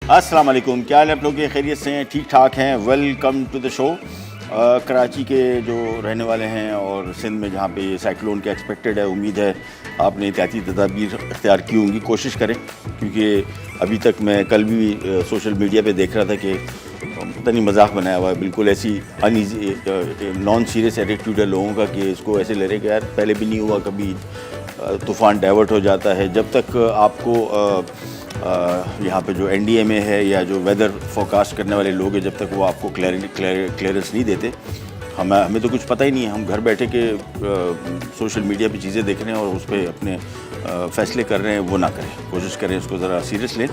अस्सलाम वालेकुम, क्या हाल है आप लोग के? खैरियत से हैं, ठीक ठाक हैं? Welcome to the show. Karachi के जो रहने वाले हैं और सिंध में जहाँ पे साइक्लोन का एक्सपेक्टेड है, उम्मीद है आपने एहतियाती तदाबीर इख्तियार की होंगी। कोशिश करें, क्योंकि अभी तक मैं कल भी सोशल मीडिया पे देख रहा था कि पता नहीं मजाक बनाया हुआ है, बिल्कुल ऐसी अनईजी नॉन सीरियस एटीट्यूड है लोगों का कि इसको ऐसे ले रहे कि यार पहले भी नहीं हुआ कभी, तूफ़ान डाइवर्ट हो जाता है। जब तक आपको यहाँ पे जो एनडीएमए है या जो वेदर फोरकास्ट करने वाले लोग हैं, जब तक वो आपको क्लियरेंस नहीं देते, हमें तो कुछ पता ही नहीं है। हम घर बैठे के सोशल मीडिया पे चीज़ें देख रहे हैं और उस पर अपने फ़ैसले कर रहे हैं। वो ना करें, कोशिश करें उसको ज़रा सीरियस लें।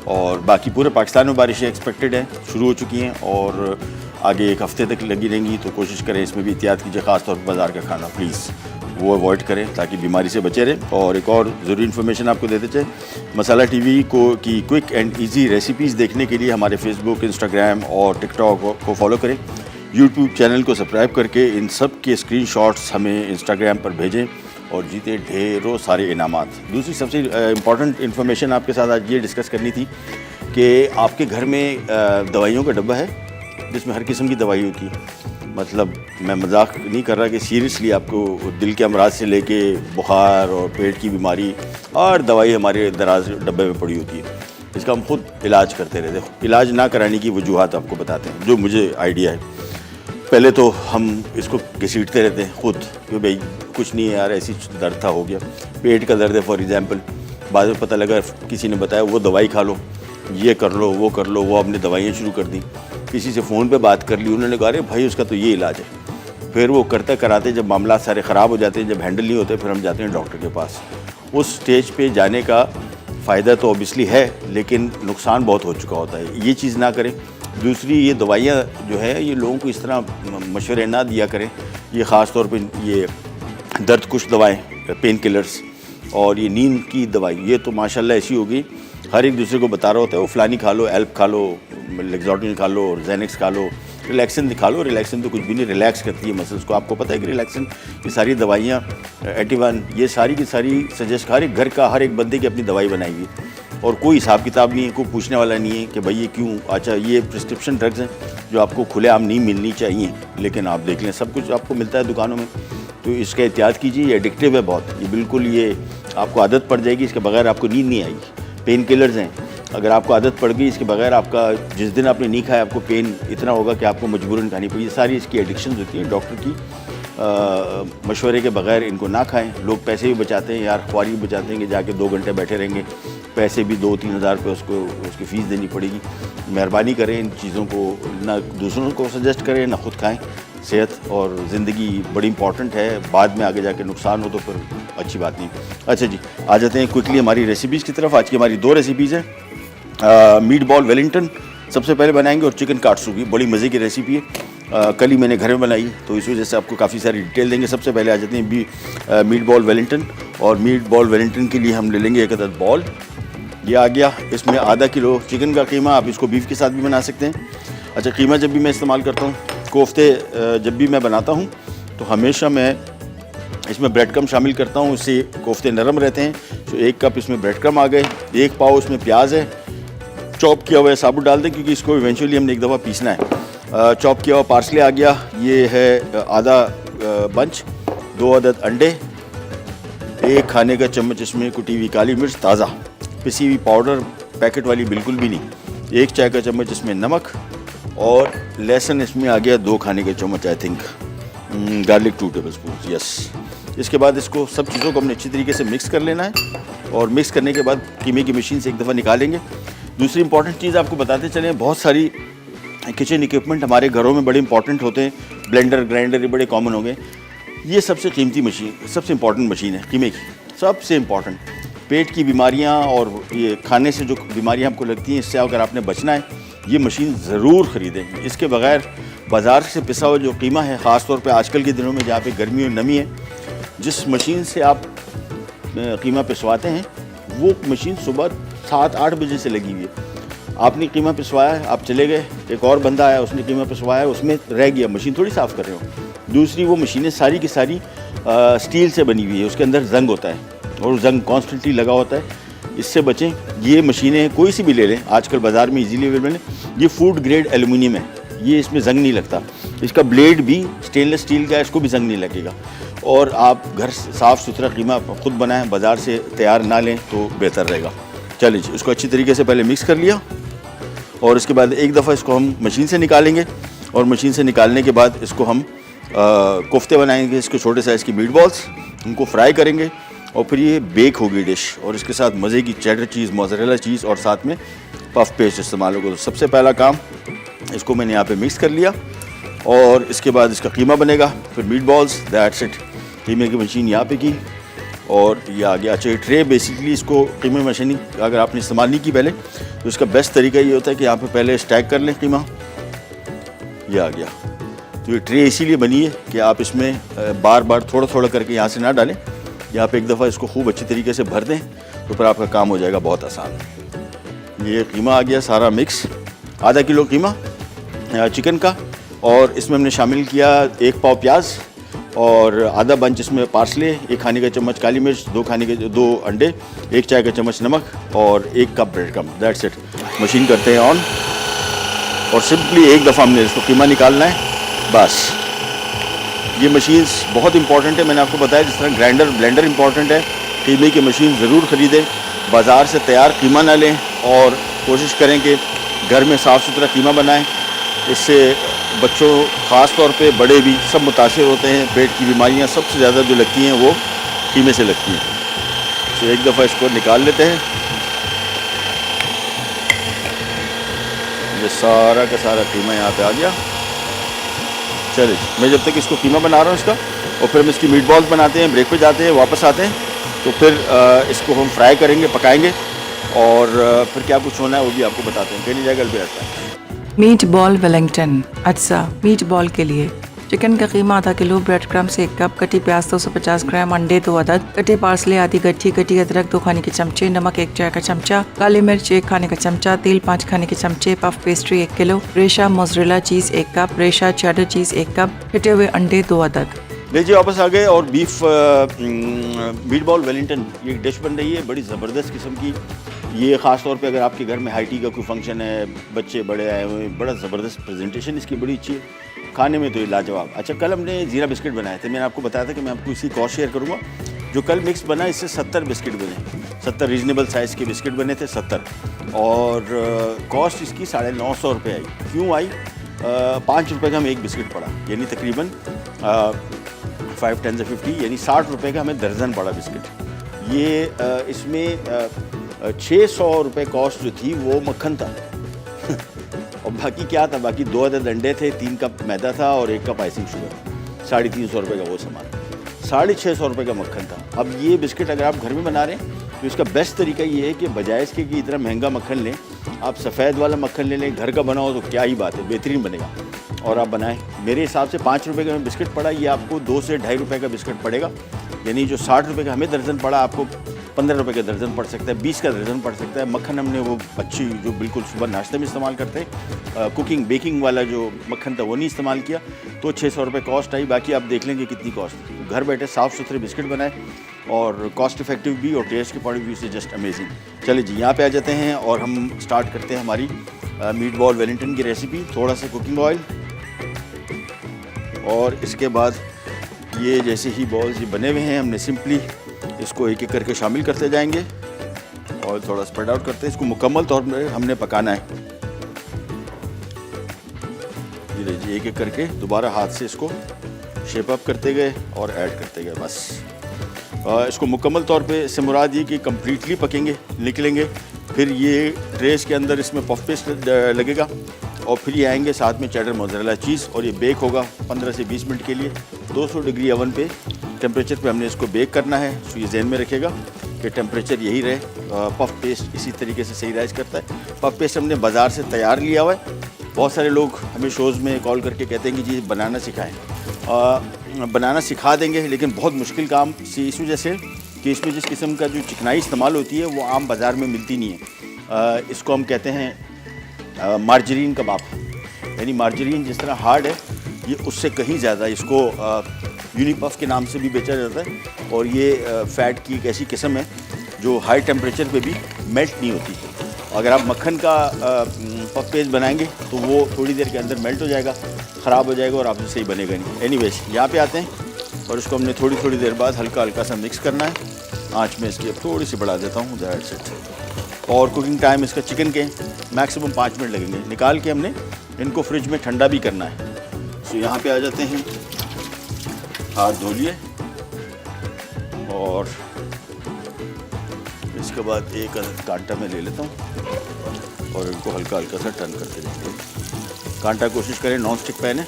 और बाकी पूरे पाकिस्तान में बारिशें एक्सपेक्टेड हैं, शुरू हो चुकी हैं और आगे एक हफ़्ते तक लगी रहेंगी। तो कोशिश करें इसमें भी एहतियात कीजिए, ख़ासतौर पर बाज़ार का खाना प्लीज़ वो अवॉइड करें ताकि बीमारी से बचे रहें। और एक और ज़रूरी इन्फॉर्मेशन आपको देते चलें, मसाला टीवी की क्विक एंड इजी रेसिपीज़ देखने के लिए हमारे फेसबुक, इंस्टाग्राम और टिकटॉक को फॉलो करें। यूट्यूब चैनल को सब्सक्राइब करके इन सब के स्क्रीनशॉट्स हमें इंस्टाग्राम पर भेजें और जीते ढेरों सारे इनामात। दूसरी सबसे इम्पॉर्टेंट इन्फॉर्मेशन आपके साथ आज ये डिस्कस करनी थी कि आपके घर में दवाइयों का डब्बा है जिसमें हर किस्म की दवाई होती है। मतलब मैं मजाक नहीं कर रहा कि सीरियसली आपको दिल के अमराज से लेके बुखार और पेट की बीमारी और दवाई हमारे दराज डब्बे में पड़ी होती है। इसका हम खुद इलाज करते रहते हैं। इलाज ना कराने की वजूहत आपको बताते हैं जो मुझे आइडिया है। पहले तो हम इसको घसीटते रहते हैं खुद कि भाई कुछ नहीं है यार, ऐसी दर्द था, हो गया। पेट का दर्द है फॉर एग्ज़ाम्पल, बाद में पता लगा किसी ने बताया वो दवाई खा लो, ये कर लो, वो कर लो, वो आपने दवाइयाँ शुरू कर दी। किसी से फ़ोन पे बात कर ली, उन्होंने कहा अरे भाई उसका तो ये इलाज है। फिर वो करते कराते जब मामला सारे ख़राब हो जाते हैं, जब हैंडल नहीं होते, फिर हम जाते हैं डॉक्टर के पास। उस स्टेज पे जाने का फ़ायदा तो ऑब्वियसली है, लेकिन नुकसान बहुत हो चुका होता है। ये चीज़ ना करें। दूसरी, ये दवाइयाँ जो है ये लोगों को इस तरह मशवरे ना दिया करें। ये ख़ास तौर पे ये दर्द कुछ दवाएँ, पेन किलर्स और ये नींद की दवाई, ये तो माशाल्लाह ऐसी होगी, हर एक दूसरे को बता रहा होता है वो फ़लानी खा लो, एल्प खा लो, लेक्सोटिन खा लो, जेनेक्स खा लो, रिलैक्सन खा लो। रिलैक्सन तो कुछ भी नहीं, रिलैक्स करती है मसल्स को। आपको पता है कि रिलैक्सन, ये सारी दवाइयाँ, एटिवन, ये सारी की सारी सजेस्ट, हर एक घर का हर एक बंदे की अपनी दवाई बनाई हुई और कोई हिसाब किताब नहीं है, कोई पूछने वाला नहीं है कि भाई ये क्यों। अच्छा, ये प्रिस्क्रिप्शन ड्रग्स हैं जो आपको खुलेआम नहीं मिलनी चाहिए, लेकिन आप देख लें सब कुछ आपको मिलता है दुकानों में। तो इसका एहतियात कीजिए, ये एडिक्टिव है बहुत, ये बिल्कुल, ये आपको आदत पड़ जाएगी, इसके बगैर आपको नींद नहीं आएगी। पेन किलर्स हैं, अगर आपको आदत पड़ गई इसके बगैर, आपका जिस दिन आपने नहीं खाया आपको पेन इतना होगा कि आपको मजबूरन खानी पड़ी। सारी इसकी एडिक्शन होती है। डॉक्टर की मशवरे के बगैर इनको ना खाएं। लोग पैसे भी बचाते हैं यार, ख्वारी भी बचाते हैं कि जाके 2 घंटे बैठे रहेंगे, पैसे भी 2-3 हज़ार रुपये उसकी फ़ीस देनी पड़ेगी। मेहरबानी करें, इन चीज़ों को ना दूसरों को सजेस्ट करें ना खुद खाएँ। सेहत और ज़िंदगी बड़ी इंपॉर्टेंट है, बाद में आगे जाके नुकसान हो तो फिर अच्छी बात नहीं। अच्छा जी, आ जाते हैं क्विकली हमारी रेसिपीज़ की तरफ। आज की हमारी 2 रेसिपीज़ हैं। मीट बॉल वेलिंगटन सबसे पहले बनाएंगे और चिकन काटसू की बड़ी मज़े की रेसिपी है। कल ही मैंने घर में बनाई तो इस वजह से आपको काफ़ी सारी डिटेल देंगे। सबसे पहले आ जाते हैं मीट बॉल वेलिंगटन। और मीट बॉल वेलिंगटन के लिए हम ले लेंगे 1 अदद बॉल, ये आ गया। इसमें आधा किलो चिकन का कीमा, आप इसको बीफ के साथ भी बना सकते हैं। अच्छा, कीमा जब भी मैं इस्तेमाल करता हूँ, कोफ्ते जब भी मैं बनाता हूँ तो हमेशा मैं इसमें ब्रेड क्रम शामिल करता हूँ, इससे कोफ्ते नरम रहते हैं। तो 1 कप इसमें ब्रेड क्रम आ गए, 1 पाव इसमें प्याज है, चॉप किया हुआ है, साबुत डाल दें क्योंकि इसको इवेंचुअली हमने एक दफ़ा पीसना है। चॉप किया हुआ पार्सले आ गया, ये है आधा बंच, 2 अदद अंडे, 1 खाने का चम्मच इसमें कुटी हुई काली मिर्च ताज़ा, पिसी हुई पाउडर पैकेट वाली बिल्कुल भी नहीं, 1 चाय का चम्मच इसमें नमक और लहसुन इसमें आ गया 2 खाने के चम्मच, I think garlic 2 tablespoon, yes. इसके बाद इसको सब चीज़ों को हमने अच्छी तरीके से मिक्स कर लेना है और मिक्स करने के बाद कीमे की मशीन से एक दफ़ा निकालेंगे। दूसरी इंपॉर्टेंट चीज़ आपको बताते चलें, बहुत सारी किचन इक्विपमेंट हमारे घरों में बड़े इंपॉर्टेंट होते हैं, ब्लेंडर, ग्राइंडर, ये बड़े कॉमन हो गए। ये सबसे कीमती मशीन, सबसे इंपॉर्टेंट मशीन है कीमे की, सबसे इंपॉर्टेंट। पेट की बीमारियाँ और ये खाने से जो बीमारियाँ आपको लगती हैं, इससे अगर आपने बचना है ये मशीन ज़रूर ख़रीदें। इसके बगैर बाज़ार से पिसा हुआ जो कीमा है, ख़ास तौर पे आजकल के दिनों में जहाँ पे गर्मी और नमी है, जिस मशीन से आप कीमा पिसवाते हैं वो मशीन सुबह 7-8 बजे से लगी हुई है। आपने कीमा पिसवाया है, आप चले गए, एक और बंदा आया, उसने कीमा पिसवाया है, उसमें रह गया, मशीन थोड़ी साफ़ कर रहे हो। दूसरी, वो मशीनें सारी की सारी स्टील से बनी हुई है, उसके अंदर जंग होता है और जंग कॉन्स्टेंटली लगा होता है। इससे बचें। ये मशीनें कोई सी भी ले लें, आजकल बाज़ार में इजीली अवेलेबल है। ये फूड ग्रेड एल्युमिनियम है, ये इसमें जंग नहीं लगता। इसका ब्लेड भी स्टेनलेस स्टील का है, इसको भी जंग नहीं लगेगा। और आप घर साफ़ सुथरा कीमा खुद बनाएं, बाज़ार से तैयार ना लें तो बेहतर रहेगा। चलिए जी, इसको अच्छी तरीके से पहले मिक्स कर लिया और इसके बाद एक दफ़ा इसको हम मशीन से निकालेंगे और मशीन से निकालने के बाद इसको हम कोफ्ते बनाएंगे, इसके छोटे साइज़ की मीट बॉल्स, उनको फ्राई करेंगे और फिर ये बेक होगी डिश। और इसके साथ मज़े की चेडर चीज़, मोज़रेला चीज़ और साथ में पफ पेस्ट इस्तेमाल होगा। तो सबसे पहला काम, इसको मैंने यहाँ पे मिक्स कर लिया और इसके बाद इसका कीमा बनेगा, फिर मीट बॉल्स, दैट्स इट। कीमे की मशीन यहाँ पे की और ये आ गया। अच्छा, ये ट्रे बेसिकली इसको कीमे मशीन अगर आपने इस्तेमाल नहीं की पहले तो इसका बेस्ट तरीका ये होता है कि यहाँ पे पहले स्टैक कर लें कीमा। ये आ गया। तो ये ट्रे इसीलिए बनी है कि आप इसमें बार बार थोड़ा थोड़ा करके यहाँ से ना डालें, यहाँ पे एक दफ़ा इसको खूब अच्छी तरीके से भर दें तो फिर आपका काम हो जाएगा बहुत आसान। ये कीमा आ गया सारा मिक्स, आधा किलो कीमा चिकन का, और इसमें हमने शामिल किया 1 पाव प्याज और आधा बंच इसमें पार्सले, 1 खाने का चम्मच काली मिर्च, 2 अंडे, 1 चाय का चम्मच नमक और 1 cup bread crumb. That's it. Machine करते हैं ऑन और सिंपली एक दफ़ा हमने इसको कीमा निकालना है, बस। ये मशीन्स बहुत इंपॉर्टेंट है, मैंने आपको बताया जिस तरह ग्राइंडर ब्लेंडर इंपॉर्टेंट है, कीमे की मशीन ज़रूर ख़रीदें। बाज़ार से तैयार कीमा ना लें और कोशिश करें कि घर में साफ़ सुथरा कीमा बनाएं। इससे बच्चों ख़ास तौर पे, बड़े भी सब मुतासिर होते हैं। पेट की बीमारियां सबसे ज़्यादा जो लगती हैं वो कीमे से लगती हैं। तो एक दफ़ा इसको निकाल लेते हैं। ये सारा का सारा कीमा यहाँ पे आ गया। चलिए, मैं जब तक इसको कीमा बना रहा हूँ इसका, और फिर हम इसकी मीट बॉल्स बनाते हैं, ब्रेक पे जाते हैं, वापस आते हैं तो फिर इसको हम फ्राई करेंगे, पकाएंगे और फिर क्या कुछ होना है वो भी आपको बताते हैं। कहीं जाएगा भी आता है। Meet ball Wellington. अच्छा, मीट बॉल के लिए चिकन का कीमा आधा किलो, ब्रेड क्रम्स 1 कप, कटी प्याज 250 ग्राम, अंडे 2 अदद, कटे पार्सले आधी गट्ठी, कटी अदरक 2 खाने के चमचे, नमक 1 चाय का चमचा, काली मिर्च 1 खाने का चमचा, तेल 5 खाने के चमचे, पफ पेस्ट्री 1 किलो, रेशा मोज़रेला चीज़ 1 कप, रेशा चेडर चीज़ 1 कप, कटे हुए अंडे 2 अदद। लीजिए, वापस आ गए और बीफ मीट बॉल वेलिंगटन ये डिश बन रही है, बड़ी ज़बरदस्त किस्म की। ये ख़ास तौर पे अगर आपके घर में हाई टी का कोई फंक्शन है, बच्चे बड़े आए हुए हैं, बड़ा ज़बरदस्त प्रेजेंटेशन इसकी बड़ी अच्छी है, खाने में तो ये लाजवाब। अच्छा, कल हमने ज़ीरा बिस्किट बनाए थे, मैंने आपको बताया था कि मैं आपको इसी कॉस्ट शेयर करूँगा। जो कल मिक्स बना इससे 70 बिस्किट बने, 70 रीजनेबल साइज़ के बिस्किट बने थे, 70, और कॉस्ट इसकी 950 रुपये आई। क्यों आई? 5 रुपये का हमें एक बिस्किट पड़ा, यानी तकरीबन 5 10 50, यानी 60 रुपये का हमें दर्जन पड़ा बिस्किट। ये इसमें 600 रुपये कॉस्ट जो थी वो मक्खन था और बाकी क्या था, बाकी 2 अदद अंडे थे, 3 कप मैदा था और 1 कप आइसिंग शुगर, 350 रुपये का वो सामान, 650 रुपये का मक्खन था। अब ये बिस्किट अगर आप घर में बना रहे हैं तो इसका बेस्ट तरीका ये है कि बजाय इसके कि इतना महंगा मक्खन लें, आप सफ़ेद वाला मक्खन ले लें, घर का बनाओ तो क्या ही बात है, बेहतरीन बनेगा। और आप बनाएं, मेरे हिसाब से 5 रुपये का बिस्किट पड़ा, ये आपको 2 से 2.5 रुपये का बिस्किट पड़ेगा, यानी जो 60 रुपये का हमें दर्जन पड़ा, आपको 15 रुपये का दर्जन पड़ सकता है, 20 का दर्जन पड़ सकता है। मक्खन हमने वो अच्छी जो बिल्कुल सुबह नाश्ते में इस्तेमाल करते हैं, कुकिंग बेकिंग वाला जो मक्खन था वो नहीं इस्तेमाल किया, तो 600 रुपये कॉस्ट आई। बाकी आप देख लेंगे कितनी कॉस्ट। घर बैठे साफ़ सुथरे बिस्किट बनाए और कॉस्ट इफेक्टिव भी और टेस्ट के पॉइंट ऑफ व्यू से जस्ट अमेजिंग। चलिए जी, यहाँ पे आ जाते हैं और हम स्टार्ट करते हैं हमारी मीट बॉल वेलिंगटन की रेसिपी। थोड़ा सा कुकिंग ऑयल और इसके बाद ये जैसे ही बॉल्स ये बने हुए हैं, हमने सिंपली इसको एक एक करके शामिल करते जाएंगे और थोड़ा स्प्रेड आउट करते हैं। इसको मुकम्मल तौर पर हमने पकाना है। जी, एक एक करके दोबारा हाथ से इसको शेप अप करते गए और ऐड करते गए, बस। इसको मुकम्मल तौर पे इससे मुराद ये कि कम्प्लीटली पकेंगे, निकलेंगे, फिर ये ट्रेस के अंदर इसमें पफ पेस्ट लगेगा और फिर ये आएंगे साथ में चेडर मोज़रेला चीज़ और ये बेक होगा 15 से 20 मिनट के लिए 200 डिग्री ओवन पे टेम्परेचर पे हमने इसको बेक करना है। तो ये जहन में रखेगा कि टेम्परेचर यही रहे। पफ पेस्ट इसी तरीके से सही राइज करता है। पफ पेस्ट हमने बाज़ार से तैयार लिया हुआ है। बहुत सारे लोग हमें शोज़ में कॉल करके कहते हैं कि जी बनाना सिखाएँ। बनाना सिखा देंगे, लेकिन बहुत मुश्किल काम इस वजह से कि इसमें जिस किस्म का जो चिकनाई इस्तेमाल होती है वो आम बाज़ार में मिलती नहीं है। इसको हम कहते हैं मार्जरीन कबाब, यानी मार्जरीन जिस तरह हार्ड है ये उससे कहीं ज़्यादा, इसको यूनिपफ के नाम से भी बेचा जाता है और ये फ़ैट की एक ऐसी किस्म है जो हाई टेम्परेचर पे भी मेल्ट नहीं होती। अगर आप मक्खन का पफ पेस्ट बनाएंगे तो वो थोड़ी देर के अंदर मेल्ट हो जाएगा, ख़राब हो जाएगा और आपसे सही बनेगा नहीं। एनीवेज यहाँ पे आते हैं और इसको हमने थोड़ी थोड़ी देर बाद हल्का हल्का सा मिक्स करना है। आँच में इसकी अब थोड़ी सी बढ़ा देता हूँ, दैट्स इट। और कुकिंग टाइम इसका चिकन के मैक्सिमम 5 मिनट लगेंगे। निकाल के हमने इनको फ्रिज में ठंडा भी करना है। तो यहाँ पे आ जाते हैं, हाथ धो लिए और इसके बाद एक कांटा में ले लेता हूँ और इनको हल्का हल्का सा टर्न करते जाएंगे। कांटा कोशिश करें नॉन स्टिक पैन है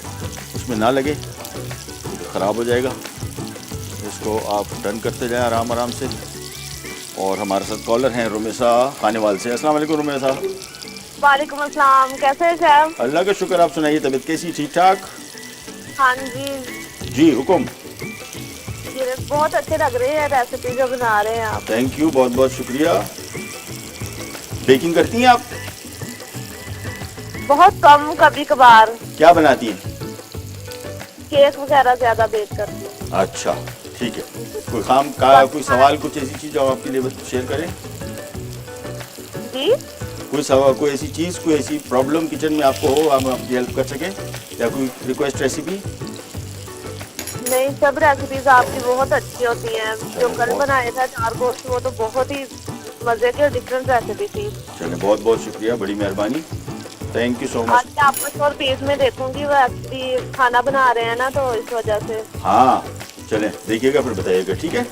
उसमें ना लगे, तो ख़राब हो जाएगा। इसको आप टर्न करते जाएं आराम आराम से। और हमारे साथ कॉलर हैं रुमेसा खानेवाल से। अस्सलाम वालेकुम रुमेसा। वालेकुम अस्सलाम, कैसे हैं शेफ? अल्लाह का शुक्र, आप सुनाइए, तबीयत कैसी, ठीक ठाक? हाँ जी जी हुकुम। ये बहुत अच्छे लग रहे हैं रेसिपी जो बना रहे हैं आप। थैंक यू, बहुत बहुत शुक्रिया। बेकिंग करती हैं आप? बहुत कम, कभी कभार। क्या बनाती हैं? केक वगैरह ज्यादा बेक करती हूँ। अच्छा ठीक है। कोई काम का कोई सवाल, कुछ ऐसी चीज़ जो आपके लिए शेयर करें? जी कोई सवाल, कोई ऐसी चीज़, कोई ऐसी प्रॉब्लम किचन में आपको हो, हम आपकी हेल्प कर सकें, या कोई रिक्वेस्ट रेसिपी? नहीं, सब रेसिपीज आपकी बहुत अच्छी होती हैं। जो कल बनाया था 4 गोश्त, वो तो बहुत ही मजे की डिफरेंट रेसिपी थी। चलिए बहुत बहुत शुक्रिया, बड़ी मेहरबानी, थैंक यू सो मच। आज आपको और पेज में देखूंगी, वो एक्चुअली खाना बना रहे हैं ना, तो इस वजह से। हाँ चलें, देखिएगा फिर बताइएगा, ठीक है।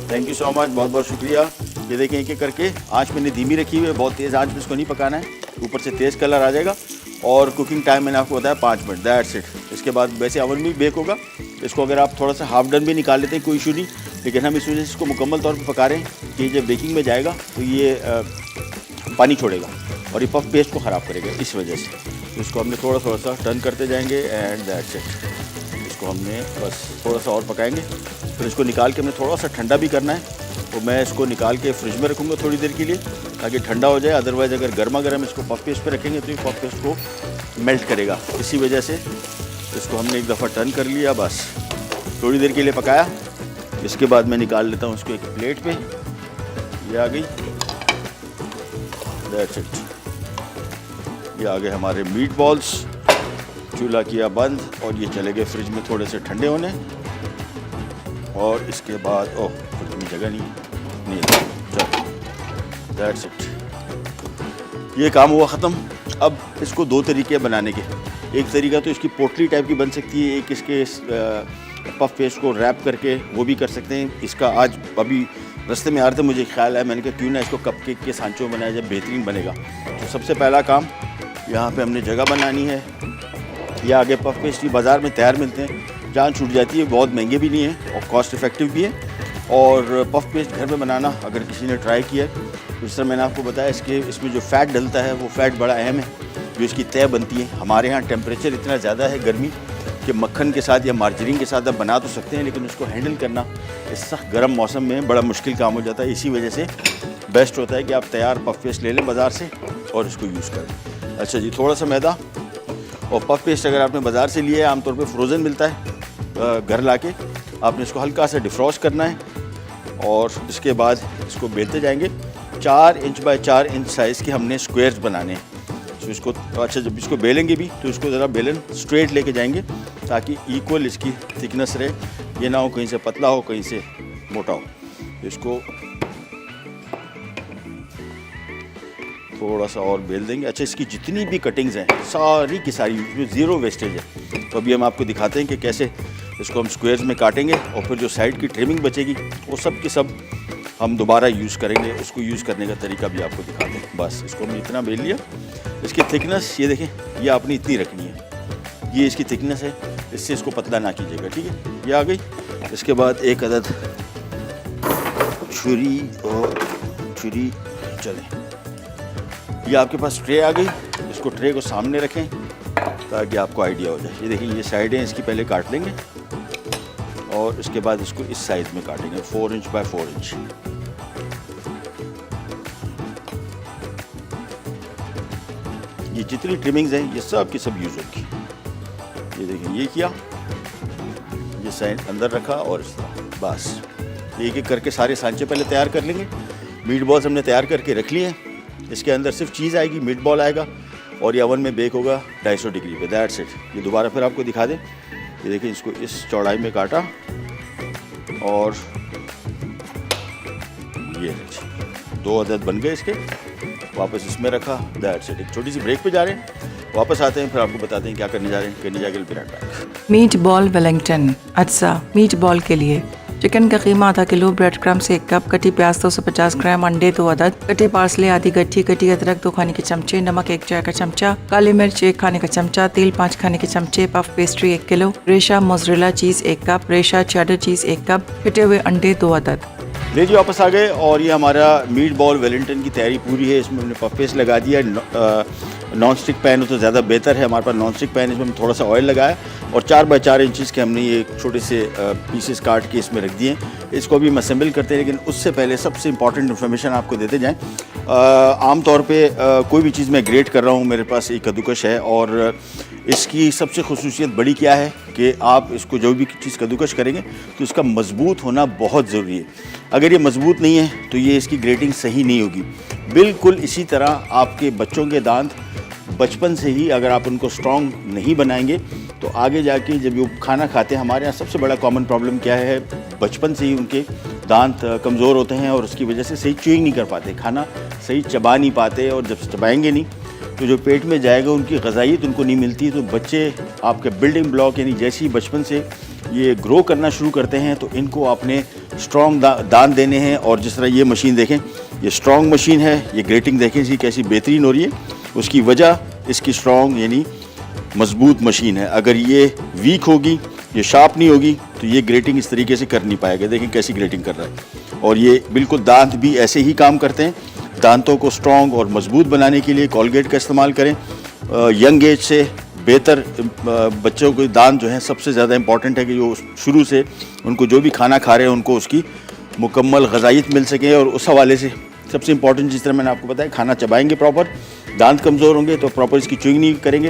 थैंक यू सो मच, बहुत बहुत शुक्रिया। ये देखें एक एक करके, आँच मैंने धीमी रखी हुई है, बहुत तेज़ आँच में इसको नहीं पकाना है, ऊपर से तेज़ कलर आ जाएगा। और कुकिंग टाइम मैंने आपको बताया 5 मिनट, दैट्स इट। इसके बाद वैसे ओवन में बेक होगा। इसको अगर आप थोड़ा सा हाफ डन भी निकाल लेते हैं कोई इशू नहीं, लेकिन हम इस वजह से इसको मुकम्मल तौर पर पका रहे हैं कि जब बेकिंग में जाएगा तो ये पानी छोड़ेगा और ये पफ पेस्ट को ख़राब करेगा, इस वजह से। तो इसको हमने थोड़ा थोड़ा सा टर्न करते जाएंगे एंड दैट्स इट। इसको हमने बस थोड़ा सा और पकाएंगे, फिर इसको निकाल के हमने थोड़ा सा ठंडा भी करना है। तो मैं इसको निकाल के फ्रिज में रखूँगा थोड़ी देर के लिए ताकि ठंडा हो जाए। अदरवाइज़ अगर गर्मा गर्म इसको पफ पेस्ट पे रखेंगे तो ये पफ पेस्ट को मेल्ट करेगा, इसी वजह से इसको हमने एक दफ़ा टर्न कर लिया, बस थोड़ी देर के लिए पकाया। इसके बाद मैं निकाल लेता हूँ उसको एक प्लेट पे। ये आ गई, दैट्स इट। ये आ गए हमारे मीट बॉल्स। चूल्हा किया बंद और ये चले गए फ्रिज में थोड़े से ठंडे होने। और इसके बाद ओह फ्रिज में जगह नहीं, चलो दैट्स इट। ये काम हुआ ख़त्म। अब इसको 2 तरीके बनाने के। एक तरीका तो इसकी पोटली टाइप की बन सकती है, एक इसके पफ पेस्ट को रैप करके वो भी कर सकते हैं। इसका आज अभी रास्ते में आ रहे थे, मुझे ख्याल है, मैंने कहा क्यों ना इसको कपकेक के सांचों में बनाया, जब बेहतरीन बनेगा। तो सबसे पहला काम यहाँ पे हमने जगह बनानी है। या आगे पफ पेस्ट बाज़ार में तैयार मिलते हैं, जान छूट जाती है, बहुत महंगे भी नहीं है और कॉस्ट इफ़ेक्टिव भी है। और पफ पेस्ट घर में बनाना अगर किसी ने ट्राई किया है तो जिस तरह मैंने आपको बताया, इसमें जो फ़ैट डलता है वो फ़ैट बड़ा अहम है, जो इसकी तय बनती है। हमारे यहाँ टेम्परेचर इतना ज़्यादा है गर्मी कि मक्खन के साथ या मार्जरीन के साथ आप बना तो सकते हैं, लेकिन उसको हैंडल करना इस सख्त गर्म मौसम में बड़ा मुश्किल काम हो जाता है। इसी वजह से बेस्ट होता है कि आप तैयार पफ पेस्ट ले लें बाज़ार से और इसको यूज़ करें। अच्छा जी, थोड़ा सा मैदा और पफ पेस्ट अगर आपने बाज़ार से लिया है, आमतौर पर फ्रोज़न मिलता है, घर ला के आपने इसको हल्का सा डिफ्रॉस्ट करना है और इसके बाद इसको बेलते जाएंगे। 4 इंच बाय 4 इंच साइज़ के हमने स्क्वायर्स बनाने हैं। तो इसको अच्छा, जब इसको बेलेंगे भी तो इसको ज़रा बेलन स्ट्रेट लेके जाएंगे ताकि इक्वल इसकी थिकनेस रहे, ये ना हो कहीं से पतला हो कहीं से मोटा हो। तो इसको थोड़ा सा और बेल देंगे। अच्छा, इसकी जितनी भी कटिंग्स हैं सारी की सारी जो ज़ीरो वेस्टेज है, तो अभी हम आपको दिखाते हैं कि कैसे इसको हम स्क्वायर्स में काटेंगे और फिर जो साइड की ट्रिमिंग बचेगी वो सब की सब हम दोबारा यूज़ करेंगे। उसको यूज़ करने का तरीका भी आपको दिखाते हैं। बस इसको हमने इतना बेल लिया। इसकी थिकनेस ये देखें, ये आपने इतनी रखनी है, ये इसकी थिकनेस है, इससे इसको पतला ना कीजिएगा, ठीक है। ये आ गई। इसके बाद एक अदद छुरी और छुरी, चलें, ये आपके पास ट्रे आ गई। इसको ट्रे को सामने रखें ताकि आपको आइडिया हो जाए। ये देखिए, ये साइडें इसकी पहले काट लेंगे और इसके बाद इसको इस साइज़ में काटेंगे, 4 इंच बाय 4 इंच। ये जितनी ट्रिमिंग्स हैं ये सब की सब यूज़ होगी। ये देखिए, ये किया, ये साइड अंदर रखा और इस तरह, बस एक एक करके सारे सांचे पहले तैयार कर लेंगे। मीट बॉल्स हमने तैयार करके रख लिए हैं। इसके अंदर सिर्फ चीज़ आएगी, मीट बॉल आएगा और ये ओवन में बेक होगा 250 डिग्री पे। That's it. ये दोबारा फिर आपको दिखा दें, ये देखिए इसको इस चौड़ाई में काटा और ये 2 अदद बन गए इसके, वापस इसमें रखा। That's it. एक छोटी सी ब्रेक पे जा रहे हैं, वापस आते हैं फिर आपको बताते हैं क्या करने जा रहे हैं। करने जाके be right back. Meatball Wellington. अच्छा, मीट बॉल के लिए चिकन का कीमा आधा किलो, ब्रेड क्रम्स 1 कप, कटी प्याज 250 ग्राम, अंडे 2 अदद, कटे पार्सले आधी गट्ठी, कटी अदरक 2 खाने के चमचे, नमक 1 चाय का चमचा, काली मिर्च 1 खाने का चमचा, तेल 5 खाने के चमचे, पफ पेस्ट्री 1 किलो, रेशा मोज़रेला चीज़ 1 कप, रेशा चेडर चीज़ 1 कप, कटे हुए अंडे 2 अदद। ले जी वापस आ गए और ये हमारा मीट बॉल वेलिंगटन की तैयारी पूरी है। इसमें हमने पफ पेस्ट लगा दिया। नॉन स्टिक पैन हो तो ज़्यादा बेहतर है। हमारे पास नॉन स्टिक पैन, इसमें थोड़ा सा ऑयल लगाया और 4 बाय 4 इंचज़ के हमने ये छोटे से पीसेस काट के इसमें रख दिए। इसको भी हम असेंबल करते हैं, लेकिन उससे पहले सबसे इंपॉर्टेंट इन्फॉर्मेशन आपको देते जाएँ। आमतौर पे कोई भी चीज़ मैं ग्रेट कर रहा हूँ, मेरे पास एक कद्दूकश है और इसकी सबसे खुसूसियत बड़ी क्या है कि आप इसको जो भी चीज़ कद्दूकश करेंगे तो इसका मजबूत होना बहुत ज़रूरी है। अगर ये मजबूत नहीं है तो ये इसकी ग्रेटिंग सही नहीं होगी। बिल्कुल इसी तरह आपके बच्चों के दांत बचपन से ही अगर आप उनको स्ट्रॉन्ग नहीं बनाएंगे तो आगे जाके जब वो खाना खाते हैं, हमारे यहाँ सबसे बड़ा कॉमन प्रॉब्लम क्या है, बचपन से ही उनके दांत कमज़ोर होते हैं और उसकी वजह से सही च्यूइंग नहीं कर पाते, खाना सही चबा नहीं पाते और जब चबाएंगे नहीं तो जो पेट में जाएगा उनकी ग़िज़ाइयत उनको नहीं मिलती। तो बच्चे आपके बिल्डिंग ब्लॉक यानी जैसे ही बचपन से ये ग्रो करना शुरू करते हैं तो इनको आपने स्ट्रॉन्ग दांत देने हैं। और जिस तरह ये मशीन देखें, ये स्ट्रॉन्ग मशीन है, ये ग्रेटिंग देखें इसकी कैसी बेहतरीन हो रही है। उसकी वजह इसकी स्ट्रॉन्ग यानी मजबूत मशीन है। अगर ये वीक होगी, ये शार्प नहीं होगी तो ये ग्रेटिंग इस तरीके से कर नहीं पाएगा। देखें कैसी ग्रेटिंग कर रहा है। और ये बिल्कुल दांत भी ऐसे ही काम करते हैं। दांतों को स्ट्रॉन्ग और मजबूत बनाने के लिए कोलगेट का इस्तेमाल करें। यंग एज से बेहतर बच्चों के दांत जो हैं सबसे ज़्यादा इंपॉर्टेंट है कि जो शुरू से उनको जो भी खाना खा रहे हैं उनको उसकी मुकम्मल ग़िज़ाइयत मिल सके। और उस हवाले से सबसे इंपॉर्टेंट, जिस तरह मैंने आपको बताया, खाना चबाएंगे प्रॉपर, दांत कमज़ोर होंगे तो प्रॉपर इसकी च्यूइंग नहीं करेंगे,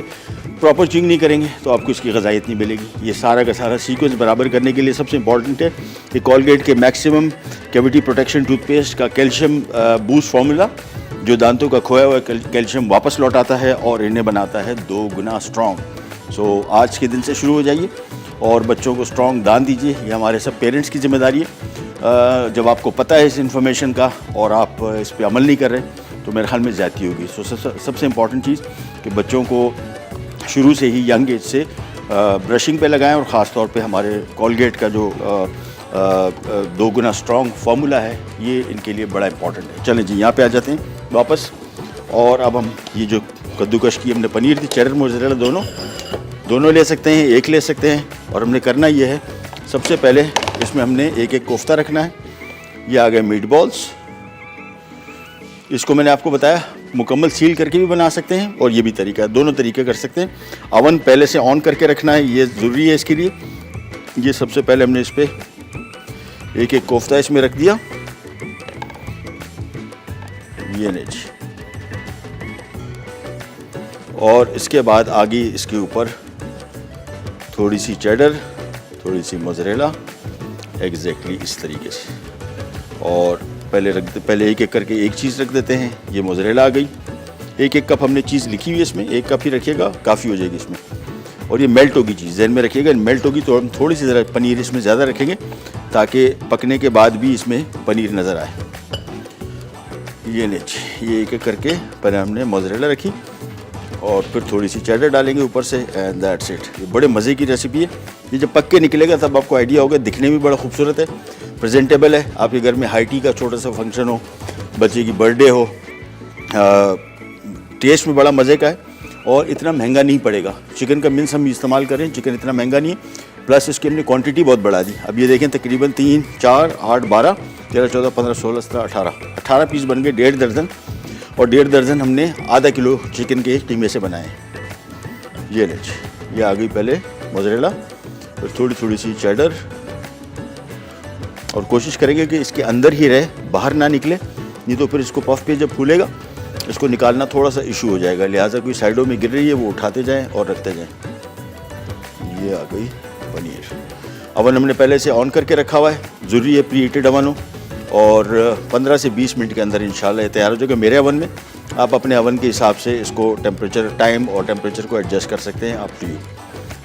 प्रॉपर च्यूइंग नहीं करेंगे तो आपको इसकी ग़िज़ाइयत नहीं मिलेगी। ये सारा का सारा सीक्वेंस बराबर करने के लिए सबसे इंपॉर्टेंट है कि कोलगेट के मैक्सिमम कैविटी प्रोटेक्शन टूथपेस्ट का कैल्शियम बूस्ट फार्मूला जो दांतों का खोया हुआ कैल्शियम वापस लौटाता है और इन्हें बनाता है 2 गुना स्ट्रॉन्ग। सो आज के दिन से शुरू हो जाइए और बच्चों को स्ट्रॉन्ग दांत दीजिए। ये हमारे सब पेरेंट्स की जिम्मेदारी है। जब आपको पता है इस इन्फॉर्मेशन का और आप इस पर अमल नहीं कर रहे तो मेरे ख्याल में ज़्यादती होगी। सो सबसे इम्पॉर्टेंट चीज़ कि बच्चों को शुरू से ही यंग एज से ब्रशिंग पे लगाएं और ख़ास तौर पे हमारे कोलगेट का जो 2 गुना स्ट्रॉन्ग फार्मूला है ये इनके लिए बड़ा इंपॉर्टेंट है। चलें जी, यहाँ पे आ जाते हैं वापस। और अब हम ये जो कद्दूकश की हमने पनीर थी, चेडर मोज़रेला दोनों ले सकते हैं, एक ले सकते हैं। और हमने करना ये है, सबसे पहले इसमें हमने एक कोफ्ता रखना है। ये आ गए मीट बॉल्स। इसको मैंने आपको बताया मुकम्मल सील करके भी बना सकते हैं और ये भी तरीका है, दोनों तरीके कर सकते हैं। अवन पहले से ऑन करके रखना है, ये ज़रूरी है इसके लिए। ये सबसे पहले हमने इस पर एक कोफ्ता इसमें रख दिया। ये नहीं जी। और इसके बाद आगे इसके ऊपर थोड़ी सी चेडर, थोड़ी सी मोज़रेला, एग्जैक्टली इस तरीके से। और पहले एक एक करके एक चीज़ रख देते हैं। ये मोज़रेला आ गई। एक कप हमने चीज़ लिखी हुई है इसमें, 1 कप ही रखिएगा, काफ़ी हो जाएगी इसमें। और ये मेल्ट होगी चीज़, जहन में रखिएगा, मेल्ट होगी तो हम थोड़ी सी ज़रा पनीर इसमें ज़्यादा रखेंगे ताकि पकने के बाद भी इसमें पनीर नज़र आए। ये नहीं, ये एक करके पहले हमने मोज़रेला रखी और फिर थोड़ी सी चेडर डालेंगे ऊपर से एंड दैट्स इट। ये बड़े मज़े की रेसिपी है। ये जब पक के निकलेगा तब आपको आइडिया होगा। दिखने में बड़ा खूबसूरत है, प्रेजेंटेबल है। आपके घर में हाई टी का छोटा सा फंक्शन हो, बच्चे की बर्थडे हो, टेस्ट में बड़ा मज़े का है और इतना महंगा नहीं पड़ेगा। चिकन का मिन्स हम इस्तेमाल करें, चिकन इतना महंगा नहीं है। प्लस इसकी हमने क्वांटिटी बहुत बढ़ा दी। अब ये देखें तकरीबन 3, 4, 8, 12, 13, 14, 15, 16, 17, 18 पीस बन गए, 1.5 दर्जन। और 1.5 दर्जन हमने आधा किलो चिकन के टीमे से बनाए। ये लीजिए, ये आ गई पहले मोज़रेला, फिर थोड़ी थोड़ी सी चेडर। और कोशिश करेंगे कि इसके अंदर ही रहे, बाहर ना निकले, नहीं तो फिर इसको पफ पे जब फूलेगा इसको निकालना थोड़ा सा इशू हो जाएगा। लिहाजा कोई साइडों में गिर रही है वो उठाते जाएं और रखते जाएं। ये आ गई पनीर। अवन हमने पहले से ऑन करके रखा हुआ है, ज़रूरी है प्री हीटेड अवन हो। और 15 से 20 मिनट के अंदर इंशाल्लाह ये तैयार हो जाएगा मेरे अवन में। आप अपने अवन के हिसाब से इसको टेम्परेचर, टाइम और टेम्परेचर को एडजस्ट कर सकते हैं, आप टू यू।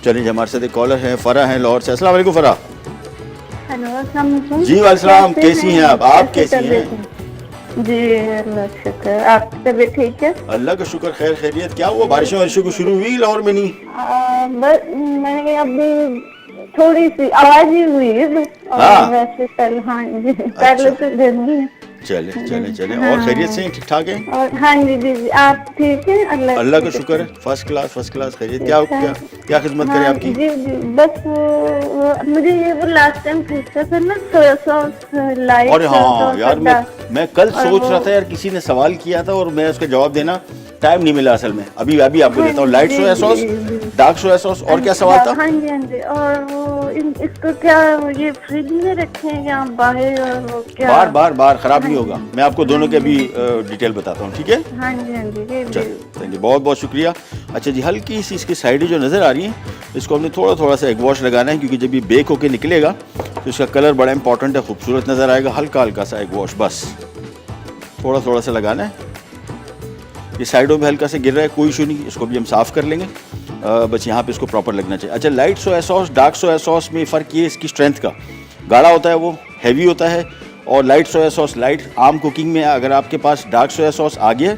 चलिए, हमारे साथ एक कॉलर हैं, फ़रा हैं लाहौर से। अस्सलाम वालेकुम फ़रा। हेलो, अस्सलाम वालेकुम। जी वालेकुम, कैसी हैं आप कैसी हैं? जी अल्लाह का शुक्र, आपकी तबीयत ठीक है? अल्लाह का शुक्र, खैर खैरियत। क्या हुआ, बारिशों वारिशों को शुरू हुई लाहौर में? नहीं बस मैंने अब थोड़ी सी आवाज ही हुई है बस, हाँ। और वैसे कल हाँ जी पहले तो गर्मी है। चले चले चले, और खैरियत से हैं, ठीक ठाक हैं? और हाँ जी जी जी, आप ठीक है? अल्लाह का शुक्र है, फर्स्ट क्लास खैरियत। क्या क्या क्या खिदमत करें हाँ, आपकी? जी जी, बस मुझे ये वो लास्ट टाइम पूछा था ना, सोया सॉस लाइट। और हाँ यार, मैं कल सोच रहा था यार, किसी ने सवाल किया था और मैं उसका जवाब देना टाइम नहीं मिला असल में। अभी आपको देता हूँ। Light soya sauce, dark soya sauce, और क्या सवाल था? हाँ जी हाँ जी, और वो इसको क्या ये फ्रिज में रखें या बाहर, और वो क्या बार खराब नहीं होगा। मैं आपको दोनों के अभी डिटेल बताता हूँ, ठीक है? हाँ जी हाँ जी, चलिए, थैंक यू, बहुत बहुत शुक्रिया। अच्छा जी, हल्की सी इसकी साइडें जो नज़र आ रही हैं, इसको हमने थोड़ा सा एग वॉश लगाना है, क्योंकि जब ये बेक होके निकलेगा तो इसका कलर बड़ा इंपॉर्टेंट है, खूबसूरत नज़र आएगा। हल्का सा एग वॉश, बस थोड़ा सा लगाना है। ये साइडों में हल्का से गिर रहा है, कोई इशू नहीं, इसको भी हम साफ़ कर लेंगे। बस यहाँ पे इसको प्रॉपर लगना चाहिए। अच्छा, light soya sauce, dark soya sauce में फ़र्क ये है इसकी स्ट्रेंथ का। गाढ़ा होता है, वो हैवी होता है, और लाइट सोया सॉस, लाइट आम कुकिंग में अगर आपके पास डार्क सोया सॉस आ गया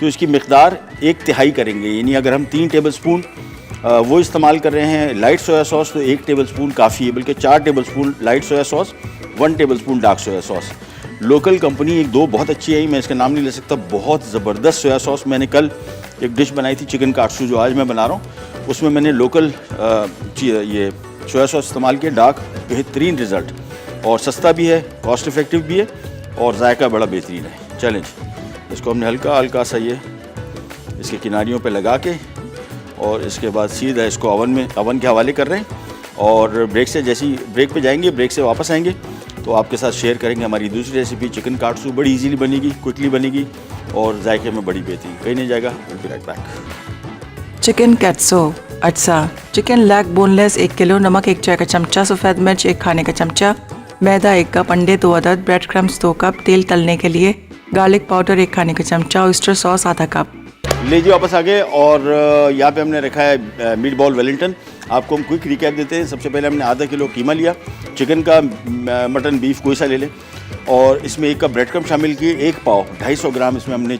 तो इसकी मिकदार 1/3 करेंगे, यानी अगर हम 3 टेबल स्पून वो इस्तेमाल कर रहे हैं लाइट सोया सॉस, तो 1 टेबल स्पून काफ़ी है, बल्कि 4 table spoon light soya sauce, 1 table spoon dark soya sauce. Local company 1-2 बहुत अच्छी है, मैं इसका नाम नहीं ले सकता, बहुत ज़बरदस्त सोया सॉस। मैंने कल एक डिश बनाई थी चिकन काटसू, जो आज मैं बना रहा हूँ, उसमें मैंने लोकल ये सोया सॉस इस्तेमाल किया। डार्क, बेहतरीन रिज़ल्ट, और सस्ता भी है, कॉस्ट इफ़ेक्टिव भी है, और जायका बड़ा बेहतरीन है। चलें, इसको हमने हल्का सा ये इसके किनारियों पे लगा के, और इसके बाद सीधा इसको अवन के हवाले कर रहे हैं। और ब्रेक से जैसे ही ब्रेक पे जाएंगे, ब्रेक से वापस आएंगे तो आपके साथ शेयर करेंगे हमारी दूसरी रेसिपी, चिकन काटसू। बड़ी इजीली बनेगी, क्विकली बनेगी, और जायके में बड़ी बेहतरीन, कहीं नहीं जाएगा। Will be right back. Chicken katsu अच्छा, चिकन लेग बोनलेस 1 किलो, नमक 1 चाय का चमचा, सफ़ेद मिर्च 1 खाने का चमचा, मैदा 1 कप, अंडे 2 अदद, ब्रेड क्रम्स 2 कप, तेल तलने के लिए, गार्लिक पाउडर 1 खाने का चमचा, ऑयस्टर सॉस आधा कप। लीजिए वापस आ गए, और यहाँ पे हमने रखा है मीट बॉल वेलिंगटन। आपको हम क्विक रिकैप देते हैं। सबसे पहले हमने आधा किलो कीमा लिया, चिकन का, मटन, बीफ कोई सा ले लें, और इसमें 1 कप ब्रेड क्रम्ब शामिल किए, 1 पाव 250 ग्राम इसमें हमने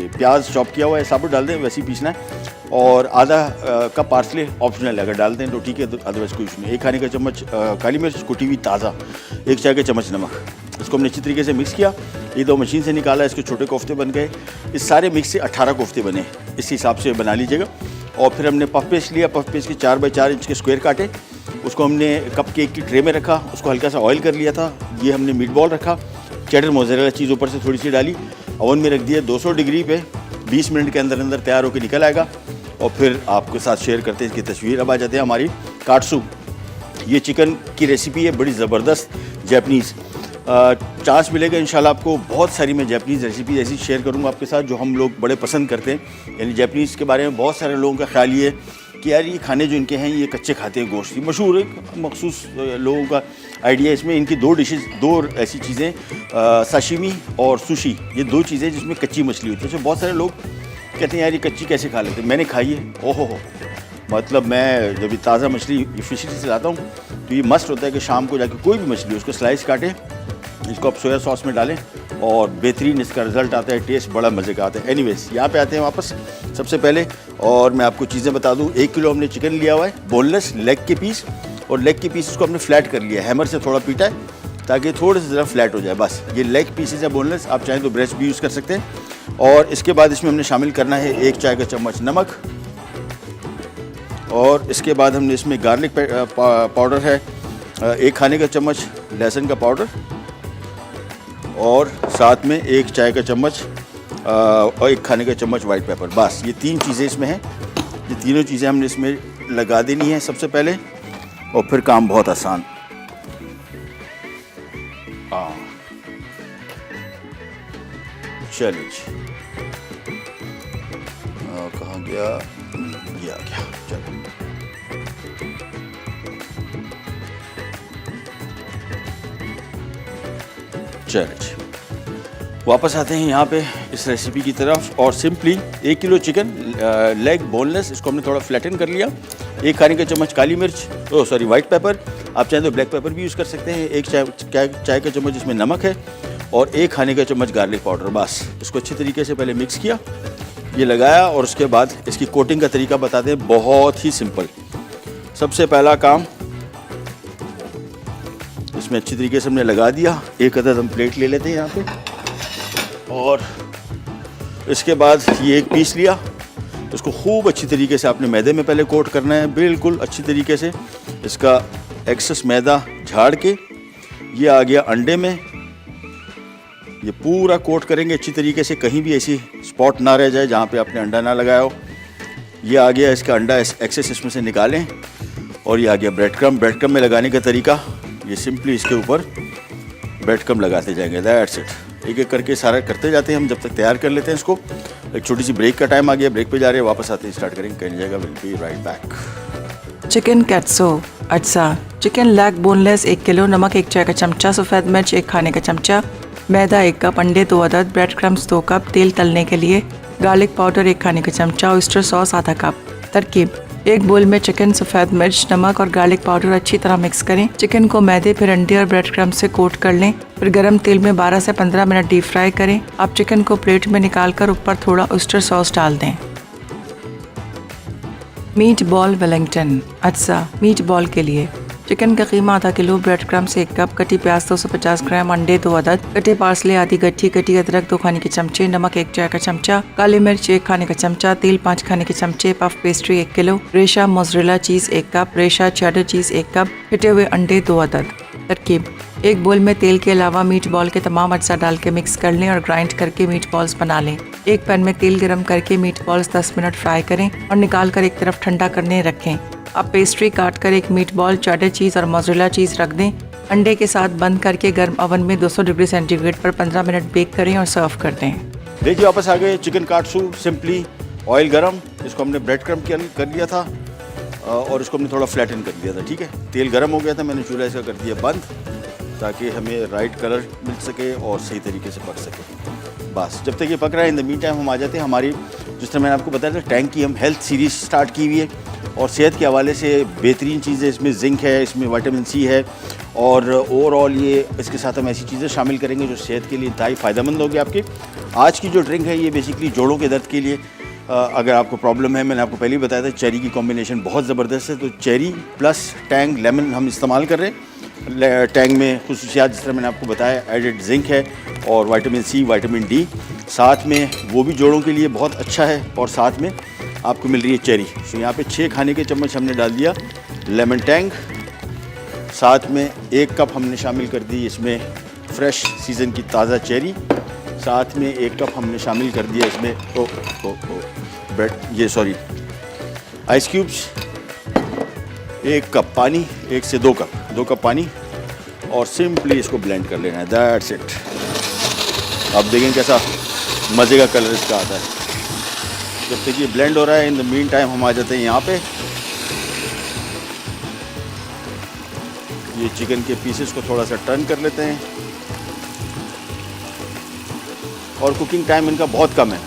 प्याज चॉप किया हुआ है, साबुत डाल दें, वैसे ही पीसना है, और आधा कप पार्सले, ऑप्शनल है, अगर डालते हैं तो ठीक है, अदरवाइज कोई इशू नहीं। 1 खाने का चम्मच काली मिर्च कुटी हुई ताज़ा, 1 चाय का चम्मच नमक। इसको हमने अच्छी तरीके से मिक्स किया। ये 2 मशीन से निकाला, इसके छोटे कोफ्ते बन गए। इस सारे मिक्स से 18 कोफ्ते बने, इस हिसाब से बना लीजिएगा। और फिर हमने पफ पेस्ट लिया, पफ पेस्ट के 4 बाई 4 इंच के स्क्वायर काटे, उसको हमने कप केक की ट्रे में रखा, उसको हल्का सा ऑयल कर लिया था। ये हमने मीट बॉल रखा, चेडर मोज़रेला चीज़ ऊपर से थोड़ी सी डाली, ओवन में रख दिया 200 डिग्री पे, 20 मिनट के अंदर तैयार होकर निकल आएगा। और फिर आपके साथ शेयर करते हैं इसकी तस्वीर। अब आ जाते हैं हमारी काटसू। ये चिकन की रेसिपी है, बड़ी ज़बरदस्त जापनीज़। चांस मिलेगा इंशाल्लाह आपको, बहुत सारी मैं जापनीज़ रेसिपी ऐसी शेयर करूंगा आपके साथ जो हम लोग बड़े पसंद करते हैं। यानी जापनीज़ के बारे में बहुत सारे लोगों का ख्याल ये है कि यार ये खाने जो इनके हैं, ये कच्चे खाते हैं गोश्त। ये मशहूर है, मखसूस लोगों का आइडिया। इसमें इनकी 2 डिशेज़, 2 ऐसी चीज़ें, साशिमी और सुशी, ये 2 चीज़ें जिसमें कच्ची मछली होती है। तो बहुत सारे लोग कहते हैं यार ये कच्ची कैसे खा लेते हैं। मैंने खाई है, ओहो हो, मतलब मैं जब ये ताज़ा मछली फिशरी से लाता हूँ तो ये मस्त होता है कि शाम को जाके कोई भी मछली उसको स्लाइस काटें, इसको आप सोया सॉस में डालें, और बेहतरीन इसका रिज़ल्ट आता है, टेस्ट बड़ा मज़े का आता है। एनीवेज, यहाँ पे आते हैं वापस सबसे पहले, और मैं आपको चीज़ें बता दूँ। 1 किलो हमने चिकन लिया हुआ है, बोनलेस लेग के पीस, और लेग के पीस को हमने फ्लैट कर लिया, हैमर से थोड़ा पीटा है ताकि थोड़े से ज़रा फ्लैट हो जाए, बस। ये लेग पीसेज है बोनलेस, आप चाहें तो ब्रेस्ट भी यूज़ कर सकते हैं। और इसके बाद इसमें हमने शामिल करना है 1 चाय का चम्मच नमक, और इसके बाद हमने इसमें गार्लिक पाउडर है 1 खाने का चम्मच, लहसुन का पाउडर, और साथ में 1 चाय का चम्मच और 1 खाने का चम्मच वाइट पेपर। बस ये 3 चीज़ें इसमें हैं। ये तीनों चीज़ें हमने इसमें लगा देनी है सबसे पहले, और फिर काम बहुत आसान। चलिए जी, कहाँ गया, ये आ गया। चलो, चलिए जी, वापस आते हैं यहाँ पे इस रेसिपी की तरफ। और simply 1 kilo chicken leg boneless, इसको हमने थोड़ा फ्लैटन कर लिया। 1 खाने का चम्मच काली मिर्च, सॉरी वाइट पेपर, आप चाहें तो ब्लैक पेपर भी यूज़ कर सकते हैं। 1 चाय का चम्मच इसमें नमक है और 1 खाने का चम्मच गार्लिक पाउडर। बस इसको अच्छी तरीके से पहले मिक्स किया, ये लगाया और उसके बाद इसकी कोटिंग का तरीका बताते हैं, बहुत ही सिंपल। सबसे पहला काम, इसमें अच्छी तरीके से हमने लगा दिया। 1 अदद हम प्लेट ले लेते हैं यहाँ पे और इसके बाद ये 1 पीस लिया। इसको खूब अच्छी तरीके से आपने मैदे में पहले कोट करना है, बिल्कुल अच्छी तरीके से। इसका एक्सेस मैदा झाड़ के ये आ गया अंडे में, ये पूरा कोट करेंगे अच्छी तरीके से, कहीं भी ऐसी स्पॉट ना रह जाए जहाँ पे आपने अंडा ना लगाया हो। ये आ गया इसका अंडा, एक्सेस इसमें से निकालें। और ये आ गया ब्रेड क्रम्ब। ब्रेड क्रम्ब में लगाने का तरीका, ये सिंपली इसके ऊपर ब्रेड क्रम्ब लगाते जाएंगे, दैट्स इट। एक एक करके सारा करते जाते हैं हम जब तक तैयार कर लेते हैं इसको। एक छोटी सी ब्रेक का टाइम आ गया, ब्रेक पे जा रहे हैं, वापस आते हैं, स्टार्ट करेंगे, कहीं जाएगा, will be right back. Chicken katsu अच्छा, चिकन लेग बोनलेस 1 किलो, नमक 1 चाय का चमचा, सफ़ेद मिर्च 1 खाने का चमचा, मैदा 1 कप, अंडे 2 अदद, ब्रेड क्रम्स 2 कप, तेल तलने के लिए, गार्लिक पाउडर 1 खाने का चमचा, ऑयस्टर सॉस आधा कप। तरकीब, 1 बोल में चिकन, सफ़ेद मिर्च, नमक और गार्लिक पाउडर अच्छी तरह मिक्स करें। चिकन को मैदे फिर अंडे और ब्रेड क्रम्ब से कोट कर लें, फिर गरम तेल में 12 से 15 मिनट डीप फ्राई करें। आप चिकन को प्लेट में निकाल कर ऊपर थोड़ा ऑयस्टर सॉस डाल दें। मीट बॉल वेलिंगटन अच्छा, मीट बॉल के लिए चिकन का कीमा आधा किलो, ब्रेड क्रम्स 1 कप, कटी प्याज 250 ग्राम, अंडे 2 अदद, कटे पार्सले आधी गट्ठी, कटी अदरक 2 खाने के चमचे, नमक 1 चाय का चमचा, काली मिर्च 1 खाने का चमचा, तेल 5 खाने के चमचे, पफ पेस्ट्री 1 किलो, रेशा मोज़रेला चीज़ 1 कप, रेशा चेडर चीज़ 1 कप, कटे हुए अंडे 2 अदद। तरकीब, 1 बोल में तेल के अलावा मीट बॉल के तमाम अज्जा डाल के मिक्स कर लें और ग्राइंड करके मीट बॉल्स बना लें। एक पैन में तेल गरम करके मीट बॉल्स 10 मिनट फ्राई करें और निकाल कर एक तरफ ठंडा करने रखें। अब पेस्ट्री काट कर एक मीट बॉल, चेडर चीज़ और मोज़रेला चीज़ रख दें। अंडे के साथ बंद करके गर्म ओवन में 200 डिग्री सेंटीग्रेड पर 15 मिनट बेक करें और सर्व कर दें। देखिए वापस आ गए, चिकन काटसू, सिंपली ऑयल गरम, इसको हमने ब्रेड क्रम्ब कर लिया था और इसको हमने थोड़ा फ्लैटन कर दिया था, ठीक है। तेल गरम हो गया था, मैंने चूल्हा इसका कर दिया बंद ताकि हमें राइट कलर मिल सके और सही तरीके से पक सके। बस जब तक ये पक रहा है, इन द मीन टाइम हम आ जाते हैं हमारी, जिस तरह मैंने आपको बताया था, टैंक की हम हेल्थ सीरीज़ स्टार्ट की हुई है और सेहत के हवाले से बेहतरीन चीज़ें, इसमें जिंक है, इसमें विटामिन सी है और ओवरऑल ये इसके साथ हम ऐसी चीज़ें शामिल करेंगे जो सेहत के लिए इंतहाई फ़ायदेमंद होगी आपके। आज की जो ड्रिंक है ये बेसिकली जोड़ों के दर्द के लिए, अगर आपको प्रॉब्लम है, मैंने आपको पहले ही बताया था, चेरी की कॉम्बिनेशन बहुत ज़बरदस्त है, तो चेरी प्लस टैंग लेमन हम इस्तेमाल कर रहे हैं। टैंग में खुसूसियात जिस तरह मैंने आपको बताया, एडेड जिंक है और विटामिन सी, विटामिन डी, साथ में वो भी जोड़ों के लिए बहुत अच्छा है और साथ में आपको मिल रही है चेरी। तो यहाँ पे 6 खाने के चम्मच हमने डाल दिया लेमन टैंग, साथ में 1 कप हमने शामिल कर दी इसमें फ्रेश सीज़न की ताज़ा चेरी, साथ में 1 कप हमने शामिल कर दिया इसमें ब्रेड, ये सॉरी आइस क्यूब्स, 1 कप पानी, 1 से 2 कप पानी और सिंपली इसको ब्लेंड कर लेना है, दैट्स इट। आप देखें कैसा मज़े का कलर इसका आता है। जब तक ये ब्लेंड हो रहा है, इन द मीन टाइम हम आ जाते हैं यहाँ पे, ये चिकन के पीसेस को थोड़ा सा टर्न कर लेते हैं और कुकिंग टाइम इनका बहुत कम है।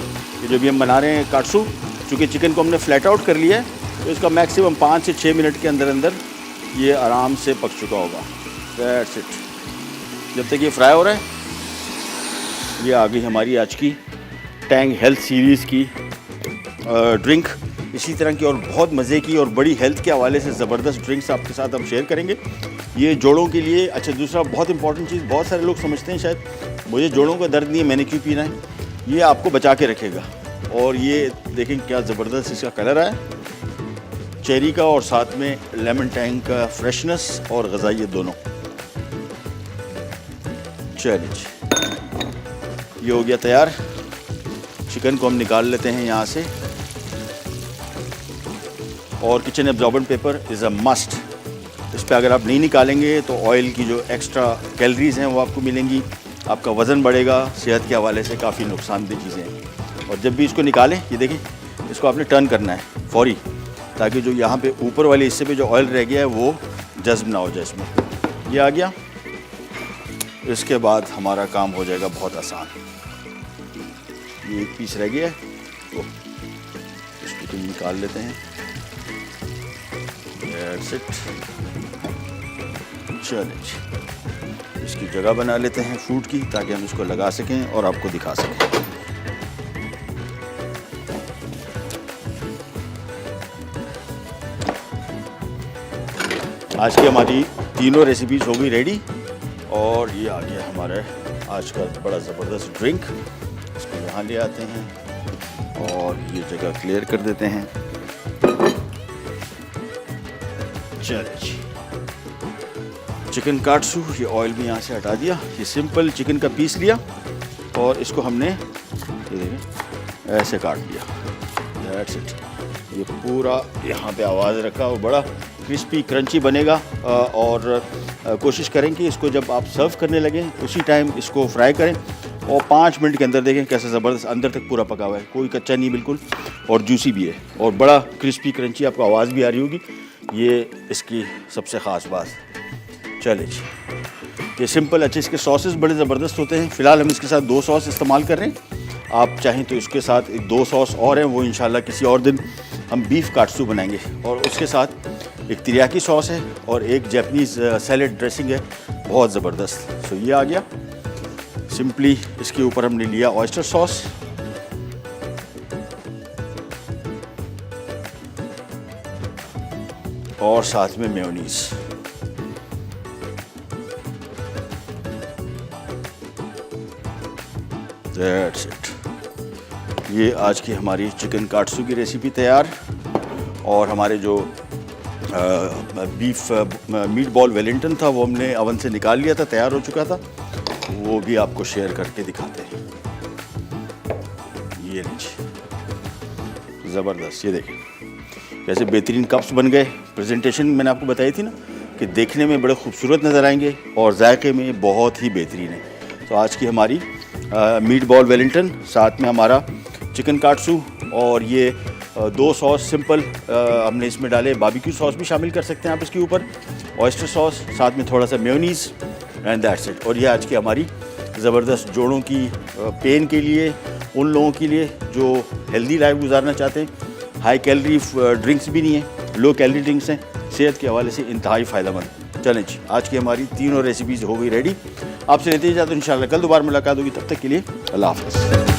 ये जो भी हम बना रहे हैं काटसू, चूँकि चिकन को हमने फ्लैट आउट कर लिया है तो इसका मैक्सिमम 5 से 6 मिनट के अंदर अंदर ये आराम से पक चुका होगा, दैट्स इट। जब तक ये फ्राई हो रहा है, ये आ गई हमारी आज की टैंग हेल्थ सीरीज़ की ड्रिंक। इसी तरह की और बहुत मज़े की और बड़ी हेल्थ के हवाले से ज़बरदस्त ड्रिंक्स आपके साथ हम शेयर करेंगे। ये जोड़ों के लिए, अच्छा दूसरा बहुत इंपॉर्टेंट चीज़, बहुत सारे लोग समझते हैं शायद मुझे जोड़ों का दर्द नहीं है, मैंने क्यों पीना है, ये आपको बचा के रखेगा। और ये देखें क्या ज़बरदस्त इसका कलर आया चेरी का और साथ में लेमन टैंग का फ्रेशनेस और ग़ज़ाइयत दोनों। चलिए ये हो गया तैयार। चिकन को हम निकाल लेते हैं यहाँ से और kitchen absorbent paper is a must. इस पर अगर आप नहीं निकालेंगे तो ऑयल की जो एक्स्ट्रा कैलोरीज़ हैं वो आपको मिलेंगी, आपका वज़न बढ़ेगा, सेहत के हवाले से काफ़ी नुकसानदेह चीज़ें हैं। और जब भी इसको निकालें, ये देखिए इसको आपने टर्न करना है फौरी, ताकि जो यहाँ पे ऊपर वाले हिस्से पे जो ऑयल रह गया है वो जज्ब ना हो जाए इसमें। ये आ गया इसके बाद हमारा काम हो जाएगा बहुत आसान। ये एक पीस रह गया है तो इसको तो निकाल लेते हैं। That's it। चलिए इसकी जगह बना लेते हैं फ्रूट की, ताकि हम इसको लगा सकें और आपको दिखा सकें। आज की हमारी तीनों रेसिपीज हो गई रेडी और ये आ गया हमारा आज का बड़ा ज़बरदस्त ड्रिंक। इसको यहाँ ले आते हैं और ये जगह क्लियर कर देते हैं। चलिए चिकन काट्सू, ये ऑयल भी यहाँ से हटा दिया। ये सिंपल चिकन का पीस लिया और इसको हमने ये देखें ऐसे काट लिया। That's it. ये पूरा यहाँ पे आवाज़ रखा और बड़ा क्रिस्पी क्रंची बनेगा। और कोशिश करें कि इसको जब आप सर्व करने लगें उसी टाइम इसको फ्राई करें और 5 मिनट के अंदर देखें कैसे ज़बरदस्त अंदर तक पूरा पका हुआ है, कोई कच्चा नहीं बिल्कुल, और जूसी भी है और बड़ा क्रिस्पी क्रंची। आपको आवाज़ भी आ रही होगी, ये इसकी सबसे ख़ास बात। चलिए जी, ये सिंपल अच्छे इसके सॉसेस बड़े ज़बरदस्त होते हैं। फ़िलहाल हम इसके साथ 2 सॉस इस्तेमाल कर रहे हैं। आप चाहें तो इसके साथ 2 सॉस और हैं, वो इंशाल्लाह किसी और दिन हम बीफ काट्सू बनाएंगे। और उसके साथ एक तिरियाकी सॉस है और एक जापानीज़ सैलेड ड्रेसिंग है, बहुत ज़बरदस्त। सो ये आ गया। सिंपली इसके ऊपर हमने लिया ऑयस्टर सॉस और साथ में मेयोनीज़। That's it. ये आज की हमारी चिकन काट्सू की रेसिपी तैयार। और हमारे जो बीफ मीट बॉल वेलिंगटन था वो हमने अवन से निकाल लिया था, तैयार हो चुका था, वो भी आपको शेयर करके दिखाते हैं। ये लीजिए ज़बरदस्त, ये देखिए कैसे बेहतरीन कप्स बन गए। प्रेजेंटेशन मैंने आपको बताई थी ना कि देखने में बड़े खूबसूरत नज़र आएंगे और जायके में बहुत ही बेहतरीन है। तो आज की हमारी मीट बॉल वेलिंगटन, साथ में हमारा चिकन काट्सू और ये 2 सॉस सिंपल हमने इसमें डाले। बारबेक्यू सॉस भी शामिल कर सकते हैं आप इसके ऊपर, ऑयस्टर सॉस, साथ में थोड़ा सा मेयोनीज़, एंड दैट्स इट। और ये आज की हमारी ज़बरदस्त जोड़ों की पेन के लिए, उन लोगों के लिए जो हेल्दी लाइफ गुजारना चाहते हैं। हाई कैलोरी ड्रिंक्स भी नहीं है, लो कैलोरी ड्रिंक्स हैं, सेहत के हवाले से इंतहाई फ़ायदेमंद। चलें जी, आज की हमारी तीनों रेसिपीज़ हो गई रेडी। आपसे लेते ही जाते इंशाल्लाह कल दोबारा मुलाकात होगी। तब तक के लिए अल्लाह हाफ़िज़।